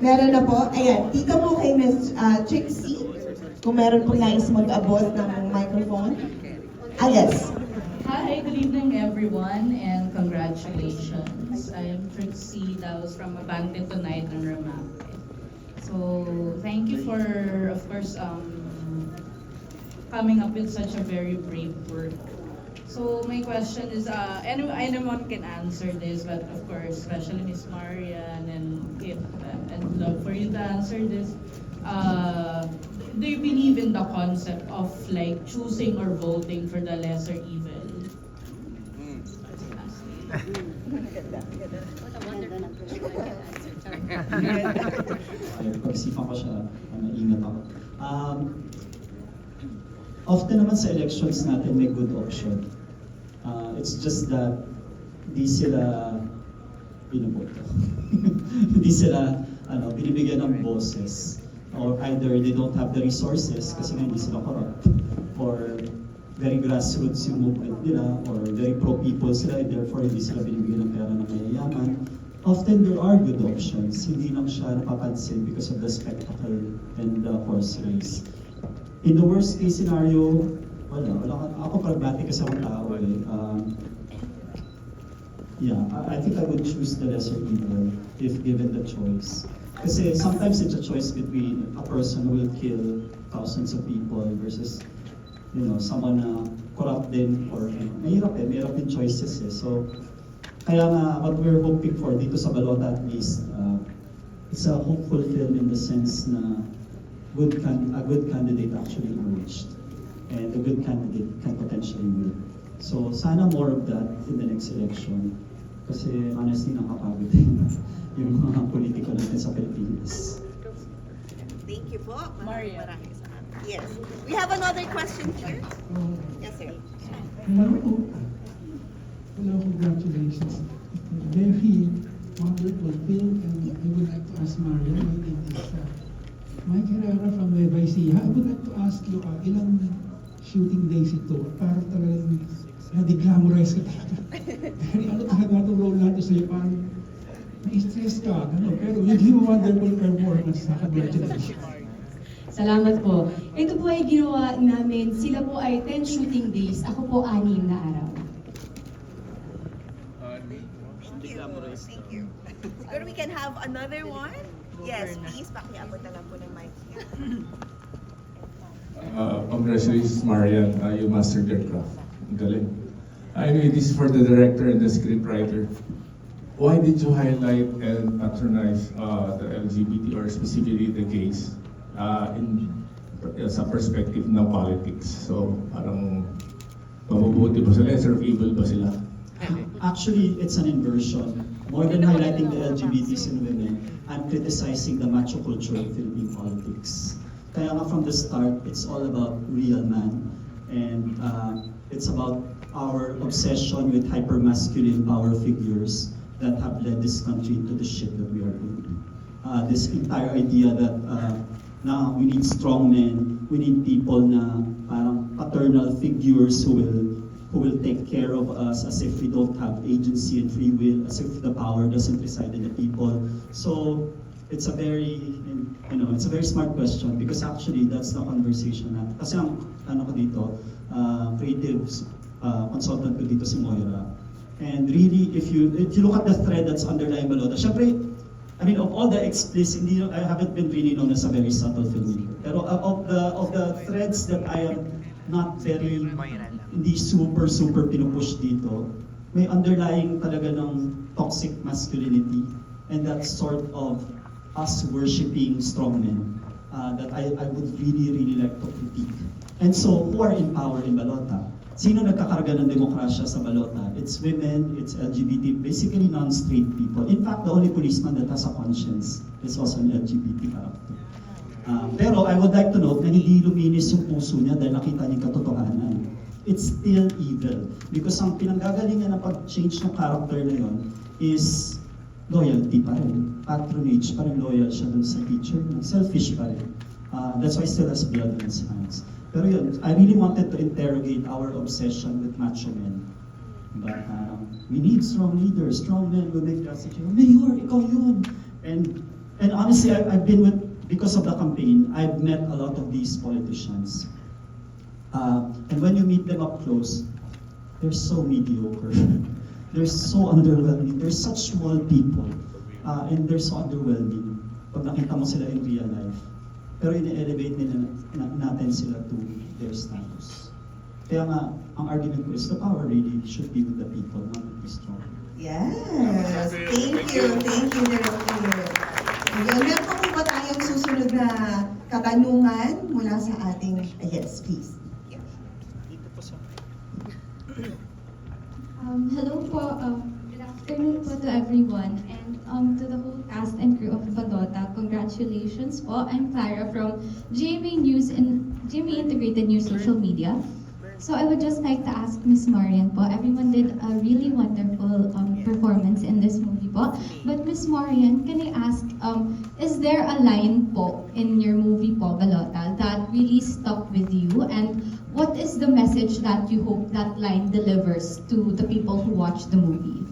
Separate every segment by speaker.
Speaker 1: Meron na po. Ayan, dito po kay Miss Trixie. Kung meron po nais mag-abot ng microphone. Ah, yes.
Speaker 2: Hi, good evening everyone, and congratulations. I am Trixie Daos from Abante Tonight on Ramate. So, thank you for, of course, coming up with such a very brave work. So, my question is, anyone can answer this, but of course, especially Miss Marian and Kip, I'd love for you to answer this. Do you believe in the concept of like choosing or voting for the lesser evil?
Speaker 3: Pag-isipan ko siya, maingat ako. Often naman sa elections natin may good option. It's just that di sila binuboto. Hindi sila binibigyan ng boses. Or either they don't have the resources kasi nga hindi sila corrupt. Or very grassroots yung movement nila, or very pro-people sila, and therefore hindi sila binibigyan ng pera ng mayayaman. Often there are good options, hindi lang siya napapansin because of the spectacle and the horse race. In the worst case scenario, ako pragmatic kasi akong tao I think I would choose the lesser evil if given the choice. Kasi sometimes it's a choice between a person who will kill thousands of people versus someone na corrupt din, or mahirap din choices eh. So, kaya nga, what we're hoping for dito sa Balota at least, it's a hopeful film in the sense na a good candidate actually emerged, and a good candidate can potentially win. So, sana more of that in the next election, kasi honestly, nakapagod din yung mga politiko natin sa Pilipinas.
Speaker 1: Thank you po.
Speaker 2: Maria.
Speaker 1: Yes. We have another question here. Yes, sir.
Speaker 4: Hello, congratulations. Very wonderful film, and I would like to ask Mario, my name is Mike Herrera from Nueva Ecija. I would like to ask you, ilang shooting days ito? Para talagang na-deglamorize ka talaga. Ano talaga itong role natin sa'yo? Parang na-stress ka, pero you give a wonderful performance. Congratulations.
Speaker 5: Salamat po. Ito po ay ginawa namin, sila po ay 10 shooting days, ako po 6 na araw.
Speaker 1: Thank you. Siguro we can have another one? Yes, please. Pakiabot na lang po ng mic here.
Speaker 6: Congratulations, Marian. You mastered your craft. Ang galing. Anyway, this is for the director and the scriptwriter. Why did you highlight and patronize the LGBT, or specifically the gays, sa perspective ng politics? So, parang mabubuti ba sila? Lesser of evil ba sila?
Speaker 3: Actually, it's an inversion. More than highlighting the LGBTs and women, I'm criticizing the macho culture of Philippine politics. Kaya nga from the start, it's all about real man. And it's about our obsession with hyper-masculine power figures that have led this country to the shit that we are in. This entire idea that now we need strong men, we need people na parang paternal figures who will take care of us as if we don't have agency and free will, as if the power doesn't reside in the people. So it's a very, it's a very smart question, because actually that's the conversation na. Kasi ang ko dito, creative consultant ko dito si Moira. And really, if you look at the thread that's underlying Balota, syempre, of all the explicit, I haven't been really known as a very subtle filmmaker. Pero of the threads that I am not very, hindi super pinupush dito, may underlying talaga ng toxic masculinity, and that sort of us worshipping strong men that I would really like to critique. And so, who are in power in Balota? Sino nagkakarga ng demokrasya sa Balota? It's women, it's LGBT, basically non-straight people. In fact, the only policeman that has a conscience is also an LGBT character. Pero I would like to note na hindi luminis yung puso niya dahil nakita niya yung katotohanan. It's still evil. Because ang pinanggagalingan ng pag-change ng character na yun is loyalty pa rin. Patronage pa rin, loyal siya dun sa teacher niya. Selfish pa rin. That's why he still has blood in his hands. Pero yun, I really wanted to interrogate our obsession with macho men. But we need strong leaders, strong men who make that situation. Mayor, ikaw yun! And And honestly, I've been with, because of the campaign, I've met a lot of these politicians. And when you meet them up close, they're so mediocre. They're so underwhelming. They're such small people. And they're so underwhelming pag nakita mo sila in real life. Pero ine-elevate nila natin sila to their status. Kaya nga, ang argument ko is the power really should be with the people, not with the strong.
Speaker 1: Yes. Thank you, Direk Peter. Ayun, meron pa po ba tayong susunod na katanungan mula sa ating, yes, please.
Speaker 7: Hello po, good afternoon po to everyone, and to the whole cast and crew of Badota, congratulations po. I'm Clara from GMA News and GMA Integrated News Social Media. So I would just like to ask Miss Marian po, everyone did a really wonderful performance in this movie po. But Miss Marian, can I ask, is there a line po in your movie po, Balota, that really stuck with you? And what is the message that you hope that line delivers to the people who watch the movie?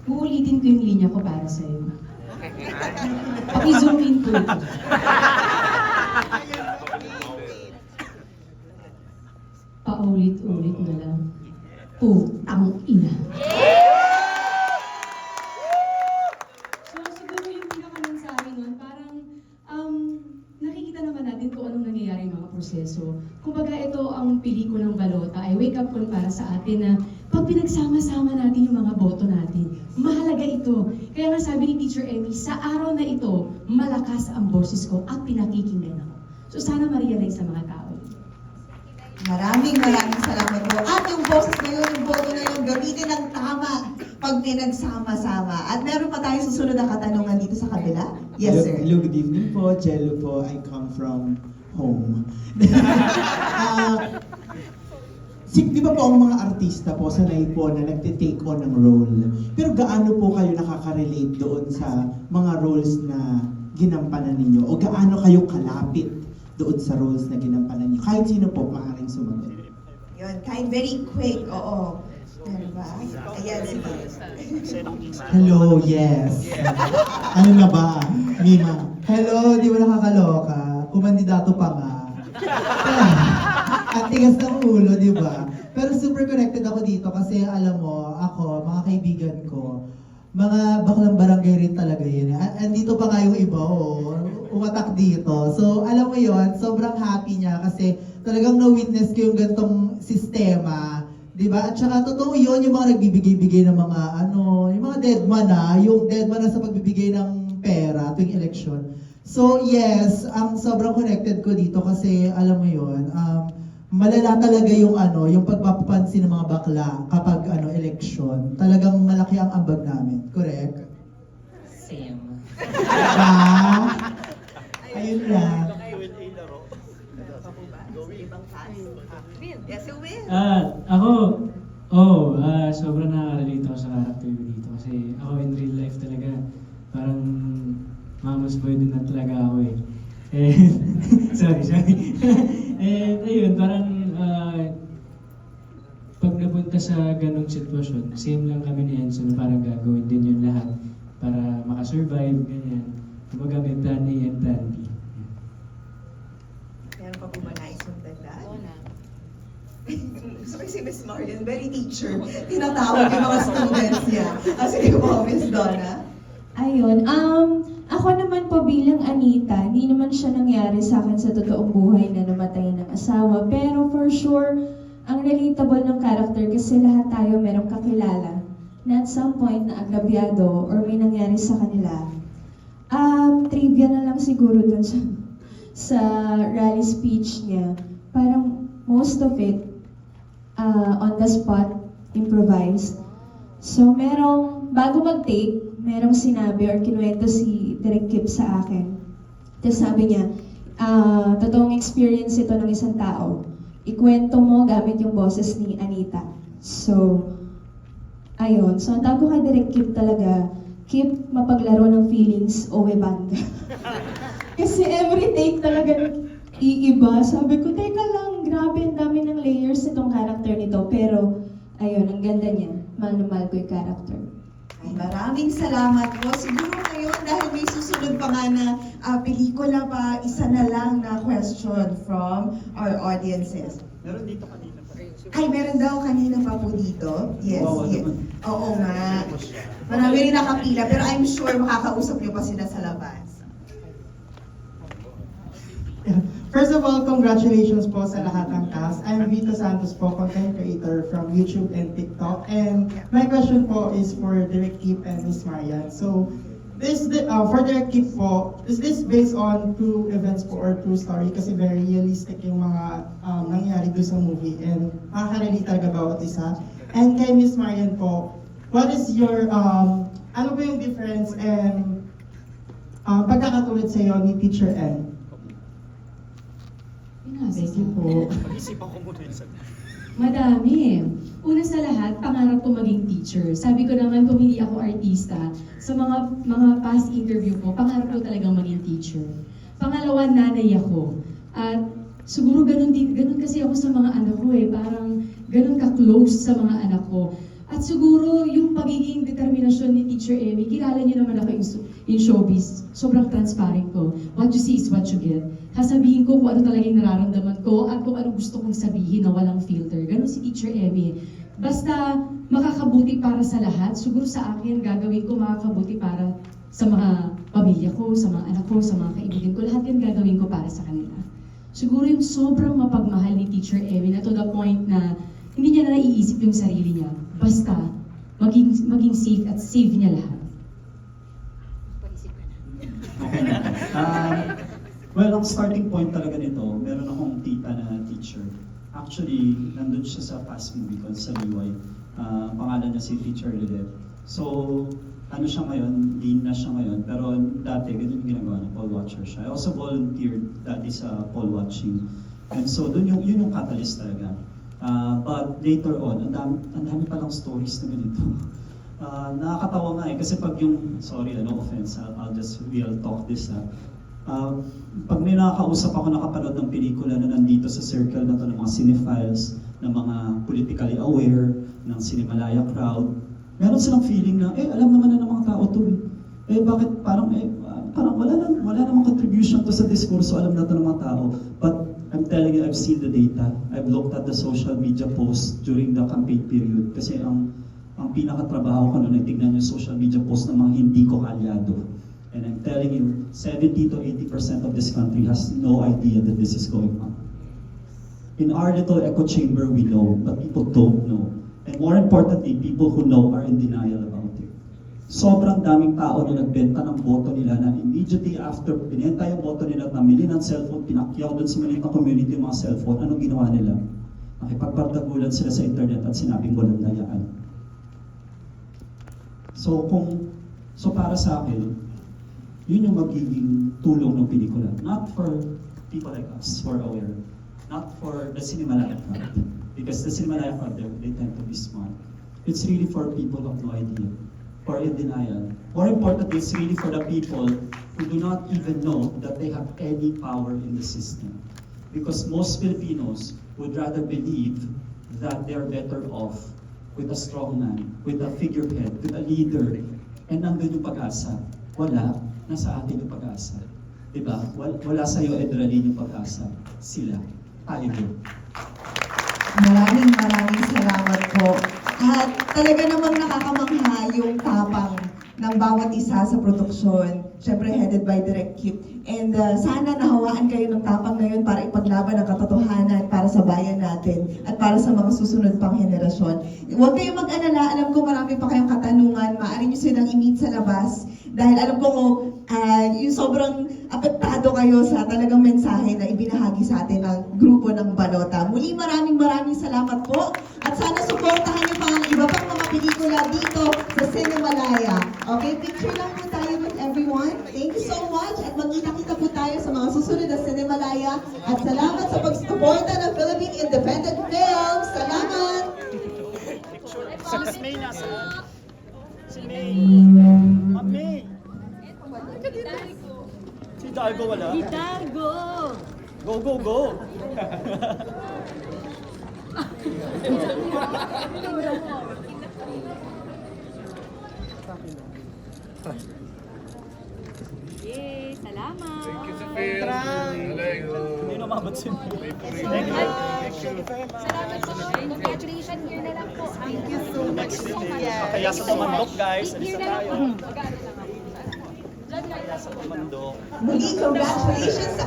Speaker 5: Uulitin ko yung linya ko para sa'yo. Paki-zoom in po. Paulit-ulit na lang. Putang ina. So, siguro yung pinaka-mensahe nun, parang nakikita naman natin kung anong nangyayari mga proseso. Kumbaga ito ang pelikulang Balota ay wake-up call para sa atin na pag pinagsama-sama natin yung mga boto natin, mahalaga ito. Kaya nga sabi ni Teacher Emmy, sa araw na ito, malakas ang boses ko at pinakikinggan ako. So sana ma-realize sa mga tao.
Speaker 1: Maraming salamat po. At yung boses na yun, yung boto na yun, gamitin ng tama pag pinagsama-sama. At meron pa tayong susunod na katanungan dito sa kabila. Yes, sir.
Speaker 8: Hello, good evening po. Jello po. I come from home. Di ba po ang mga artista po, sanay po na nagte-take on ng role. Pero gaano po kayo nakaka-relate doon sa mga roles na ginampanan ninyo? O gaano kayo kalapit doon sa roles na ginampanan ninyo? Kahit sino po maaaring sumagot.
Speaker 1: Yun, kind very quick, oo. Meron ba? Ayan, sige.
Speaker 8: Hello, yes. Ano na ba? Mima. Hello, di ba nakakaloka? Kumandidato pa nga. At tigas ng ulo, di ba? Pero super connected ako dito kasi alam mo, ako, mga kaibigan ko, mga baklang barangay rin talaga yun. Andito pa nga yung iba, umatak dito. So, alam mo yon, sobrang happy niya kasi talagang na-witness ko yung gantong sistema. Diba? At saka totoo yun, yung mga nagbibigay-bigay ng mga yung mga deadman yung deadman na sa pagbibigay ng pera tuwing election. So yes, sobrang connected ko dito kasi alam mo yun, malala talaga yung yung pagpapansin ng mga bakla kapag election. Talagang malaki ang ambag namin, correct?
Speaker 9: Same.
Speaker 8: Diba? Ayun lang.
Speaker 1: Yes, you will.
Speaker 9: Ako, sobrang nakaka-relate ako sa character ko dito kasi ako in real life talaga parang mama's boy din na talaga ako eh. Sorry. Ayun, parang pag napunta sa ganong sitwasyon, same lang kami ni Enzo na parang gagawin din yun lahat para makasurvive, ganyan. Kumbaga may plan A and plan B.
Speaker 1: Meron pa po ba nais mong dagdag? Gusto ko si Miss Marian, very teacher. Tinatawag yung mga students niya. Sige po, Miss Donna.
Speaker 10: Ayun, ako naman po bilang Anita, hindi naman siya nangyari sa akin sa totoong buhay na namatay ng asawa. Pero for sure, ang relatable ng character kasi lahat tayo merong kakilala na at some point na agrabyado or may nangyari sa kanila. Trivia na lang siguro dun sa rally speech niya. Parang most of it, on the spot, improvised. So bago mag-take, merong sinabi or kinuwento si Direk Kip sa akin. Tapos sabi niya, totoong experience ito ng isang tao. Ikwento mo gamit yung boses ni Anita. So, ayun. So, ang tawag ko kay Direk Kip talaga, Kip mapaglaro ng feelings o banda. Kasi every take talaga iiba. Sabi ko, teka lang, grabe, ang dami ng layers itong character nito. Pero, ayun, ang ganda niya. Mahal na mahal ko yung character.
Speaker 1: Ay, maraming salamat po. Siguro ngayon dahil may susunod susunod pa nga na pelikula pa, isa na lang na question from our audiences.
Speaker 3: Meron dito kanina pa.
Speaker 1: Ay, meron daw kanina pa po dito. Yes,
Speaker 3: Wow,
Speaker 1: yes.
Speaker 3: naman.
Speaker 1: Oo nga. Marami rin nakapila, pero I'm sure makakausap niyo pa sila sa labas.
Speaker 11: First of all, congratulations po sa lahat ng cast. I'm Vito Santos po, content creator from YouTube and TikTok. And my question po is for Direk Kip and Miss Marian. So, for Direk Kip po, is this based on true events po or true story? Kasi very realistic yung mga nangyari doon sa movie and makaka-relate talaga bawat isa. And kay Miss Marian po, what is your, ano ba yung difference and pagkakatulad sa iyo ni Teacher M?
Speaker 5: Thank you po. Madami. Una sa lahat, pangarap ko maging teacher. Sabi ko naman, kung hindi ako artista, sa mga past interview ko, pangarap ko talagang maging teacher. Pangalawa, nanay ako. At siguro ganun kasi ako sa mga anak ko parang ganun ka-close sa mga anak ko. At siguro yung pagiging determinasyon ni Teacher Emmy, kilala niyo naman ako in showbiz, sobrang transparent ko. What you see is what you get. Sasabihin ko kung ano talaga yung nararamdaman ko at kung ano gusto kong sabihin na walang filter. Ganun si Teacher Emmy. Basta makakabuti para sa lahat, siguro sa akin gagawin ko makakabuti para sa mga pamilya ko, sa mga anak ko, sa mga kaibigan ko. Lahat yan gagawin ko para sa kanila. Siguro yung sobrang mapagmahal ni Teacher Emmy na to the point na hindi niya na naiisip yung sarili niya. Basta, maging safe at save niya lahat.
Speaker 3: Well, ang starting point talaga nito, meron akong tita na teacher. Actually, nandun siya sa past movie ko sa Liway. Pangalan niya si Teacher Lilet. So, ano siya ngayon, dean na siya ngayon, pero dati, ganun yung ginagawa na, poll watcher siya. I also volunteered dati sa poll watching. And so, yun yung catalyst talaga. But later on, ang dami palang stories na ganito. Nakakatawa nga kasi pag yung, sorry, no offense, I'll just real talk this pag may nakakausap ako nakapanood ng pelikula na nandito sa circle na to ng mga cinephiles, ng mga politically aware, ng Cinemalaya crowd, meron silang feeling na, alam naman na ng mga tao to bakit parang wala namang contribution to sa diskurso, alam na to ng mga tao. But I'm telling you, I've seen the data. I've looked at the social media posts during the campaign period kasi ang pinakatrabaho ko noon ay tignan yung social media posts ng mga hindi ko kalyado. And I'm telling you, 70 to 80% of this country has no idea that this is going on. In our little echo chamber, we know, but people don't know. And more importantly, people who know are in denial about it. Sobrang daming tao na nagbenta ng boto nila na immediately after binenta yung boto nila at namili ng cellphone, pinakyaw doon sa maliit na community yung mga cellphone, anong ginawa nila? Nakipagpardagulan sila sa internet at sinabing walang dayaan. So para sa akin, yun yung magiging tulong ng pelikula. Not for people like us who are aware. Not for the Cinemalaya crowd. Because the Cinemalaya crowd, they tend to be smart. It's really for people who have no idea. Or in denial. More importantly, it's really for the people who do not even know that they have any power in the system. Because most Filipinos would rather believe that they're better off with a strong man, with a figurehead, with a leader. And nandun yung pag-asa. Wala. Nasa atin yung pag-asa. Diba? Wala sa'yo, Edralin, yung pag-asa. Sila. Tayo din.
Speaker 1: Maraming salamat po. At talaga namang nakakamangha yung tapang ng bawat isa sa produksyon. Siyempre headed by Direk Kip. And sana nahawaan kayo ng tapang na yun para ipaglaban ang katotohanan para sa bayan natin at para sa mga susunod pang henerasyon. Huwag kayong mag-alala. Alam ko marami pa kayong katanungan. Maaari nyo silang i-meet sa labas. Dahil alam ko yung sobrang apektado kayo sa talagang mensahe na ibinahagi sa atin ng grupo ng Balota. Muli maraming salamat po. At sana suportahan niyo pa ang iba pang mga pelikula dito sa Cinemalaya. Okay, picture lang po tayo with everyone. Thank you so much. At magkita-kita po tayo sa mga susunod na Cinemalaya. At salamat sa pagsuporta ng Philippine Independent Films. Salamat!
Speaker 12: Si May nasa. Si May. Ma'am May. Si Dargo wala? Si Dargo! Go, go, go!
Speaker 13: Yeah.
Speaker 12: Salamat.
Speaker 6: Thank you, Sophia. Galing.
Speaker 12: Hindi umabot si
Speaker 6: Thank you.
Speaker 7: Salamat po. Congratulations, here na lang po. Thank you so
Speaker 12: much. Kaya sa tumandok, guys. Alisa tayo.
Speaker 7: Kaya
Speaker 12: Kaya sa tumandok.
Speaker 1: Muli, congratulations sa